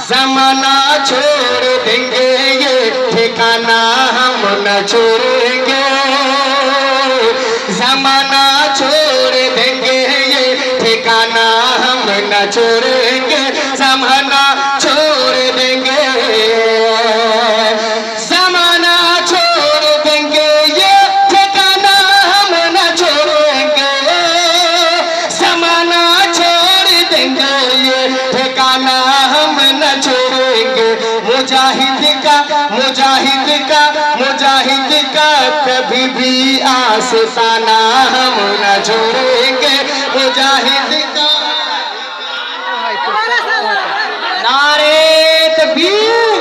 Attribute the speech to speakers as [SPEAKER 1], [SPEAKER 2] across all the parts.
[SPEAKER 1] जमाना छोड़ देंगे ये ठिकाना हम न छोड़ेंगे, जमाना छोड़ देंगे ये ठिकाना हम न छोड़ेंगे, जमाना छोड़ देंगे, जमाना छोड़ देंगे ये ठिकाना हम न छोड़ेंगे, जमाना छोड़ देंगे ये ठिकाना हम न छोड़ेंगे। मुजाहिद का कभी भी आस्ताना हम न छोड़ेंगे, मुजाहिद का। नारे तकबीर,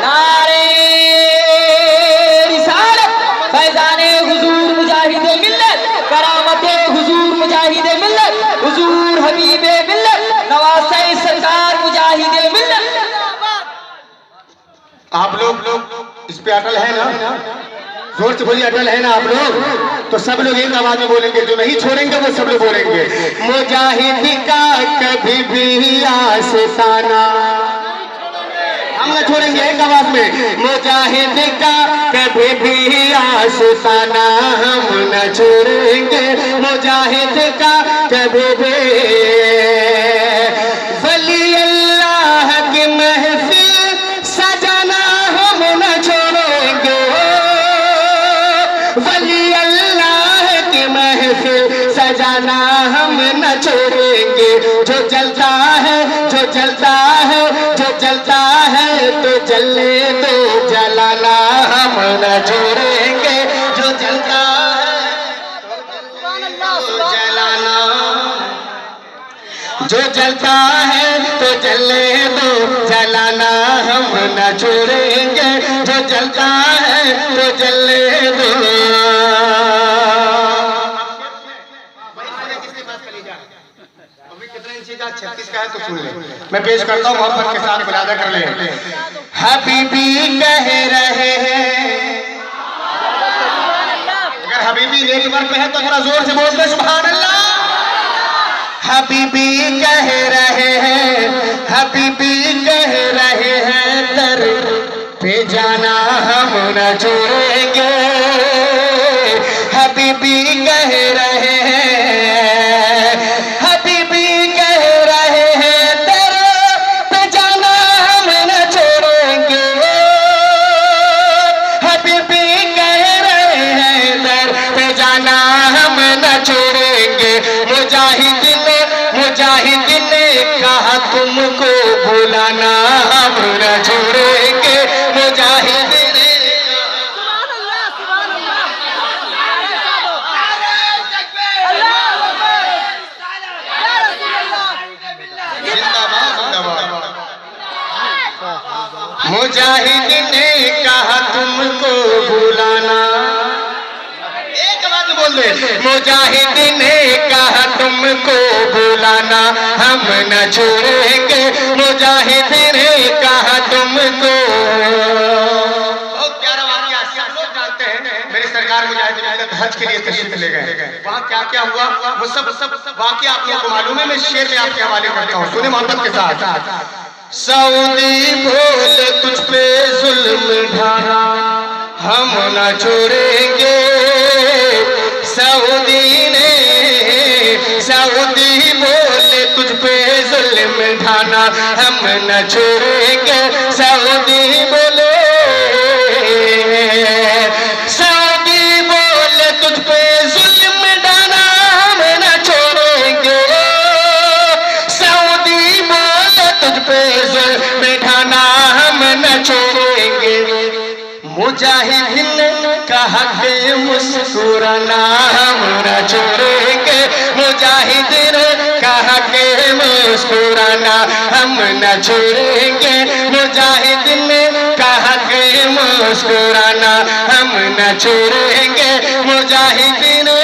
[SPEAKER 1] नारे रिसालत, फैज़ाने हुजूर मुजाहिद मिल्लत, करामते हुजूर मुजाहिद मिल्लत, हुजूर हबीबे मिल्लत, नवासे सरकार मुजाहिद मिल्लत। आप लोग इस पे अटल है ना? जोर से बोलिए, अटल है ना आप लोग? तो सब लोग एक आवाज में बोलेंगे, जो नहीं छोड़ेंगे वो सब लोग बोलेंगे, मुजाहिद का कभी भी आस्ताना हम न छोड़ेंगे। एक आवाज में, मुजाहिद का कभी भी आस्ताना हम न छोड़ेंगे, मुजाहिद का कभी भी। वली अल्लाह की महफिल सजाना हम न छोड़ेंगे, वली अल्लाह की महफिल सजाना हम न छोड़ेंगे। जो जलता है, जो जलता है, जो जलता है तो जले तो जलाना हम न छोड़ेंगे, जो जलता है तो जलाना, जो जलता है तो जले तो जलाना हम न छोड़ेंगे, जो जलता है तो जले दो। अभी 36 का है तो सुन ले, मैं पेश करता हूँ, मोहब्बत के साथ मुलादा कर ले। हबीबी कह रहे हैं, अगर हबीबी नेटवर्क पे है तो थोड़ा जोर से बोल दे सुभान अल्लाह। हबीबी कह रहे हैं, हबीबी कह रहे हैं, दर पे जाना हम न छोड़ेंगे, हबीबी कह रहे हैं, हबीबी कह रहे हैं, दर पे जाना हम न छोड़ेंगे, हबीबी कह रहे हैं, दर पे जाना हम न छोड़ेंगे। मुजाहिद ने कहा तुमको भुलाना हम न छोड़ेंगे, मुजाहिद ने। मुजाहिद ने कहा तुमको भुलाना, एक बात बोल दे, मुजाहिद ने कहा तुमको भुलाना हम न छोड़ेंगे, मुजाहिद ने कहा तुमको। बहुत प्यारा वाकया, सब लोग जानते हैं। मेरे सरकार मुजाहिद हज के लिए तशरीफ ले गए, वहाँ क्या क्या हुआ वो सब वाकया आप लोगों को मालूम है। मैं शेर में आपके हवाले करता हूँ, सुने मोहब्बत के साथ। सऊदी बोल तुझ पे जुल्म ढाना हम न छोड़ेंगे, सऊदी बोले तुझ पे जुल्म ढाना हम न छोड़ेंगे, सऊदी बोले, सऊदी बोले तुझ पे जुल्म ढाना हम न छोड़ेंगे, सऊदी बोले तुझ पे जुल्म ढाना हम न छोड़ेंगे। मुजाहिद ने कहा के मुस्कुराना हम न छोड़ेंगे, मुजाहिद ने कहा के मुस्कुराना हम न छोड़ेंगे, मुजाहिद ने कहा के मुस्कुराना हम न छोड़ेंगे, मुजाहिद ने।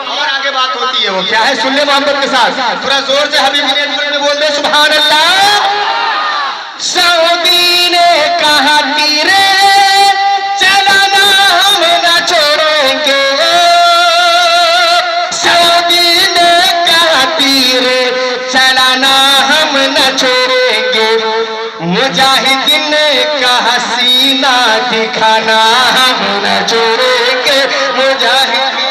[SPEAKER 1] और आगे बात होती है, वो क्या है सुन ले मोहब्बत के साथ, थोड़ा जोर से हबीबी ने बोल दे सुभान अल्लाह। सऊदी ने कहा तीरे चलाना हम न छोड़ेंगे, सऊदी ने कहा तीरे मुजाहिदीन का हसीना दिखाना हम न छोड़ेंगे मुजाहिदीन।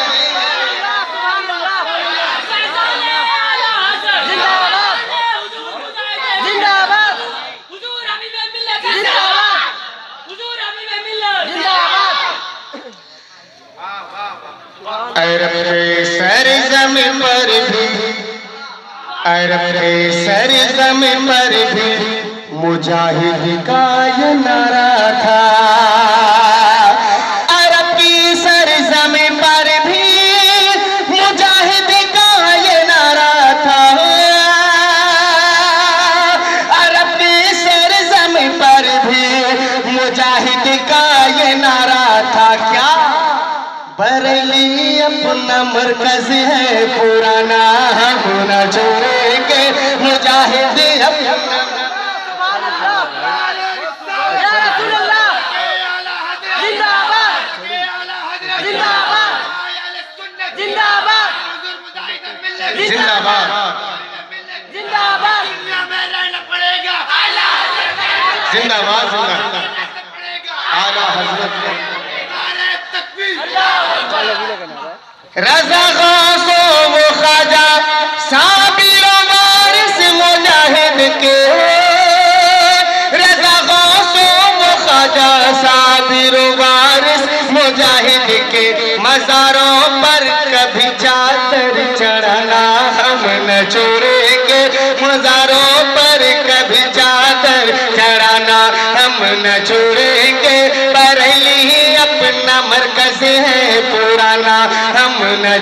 [SPEAKER 1] अरब के सरज़मी पर भी, अरब के सरज़मी पर भी मुजाहिद का ये नारा था। अरब की सरज़मी पर भी मुजाहिद का ये नारा था। अरब की सरज़मी पर भी मुजाहिद का ये नारा था। क्या बरेली अपना मरकज है पुराना, हम न छोड़ेंगे मुजाहिद अपना। जिंदाबाद जिंदाबाद जिंदाबाद आला हज़रत रज़ा गौसो वो ख्वाजा साबिर वारिस मुजाहिद के। रज़ा गौसो वो ख्वाजा साबिर वारिस मुजाहिद के। मज़ारों पर कभी चादर चढ़ाना हम न छोड़ेंगे। मज़ारों पर कभी चादर चढ़ाना हम न छोड़ेंगे। बरेली अपना मरकज है पुराना, हम न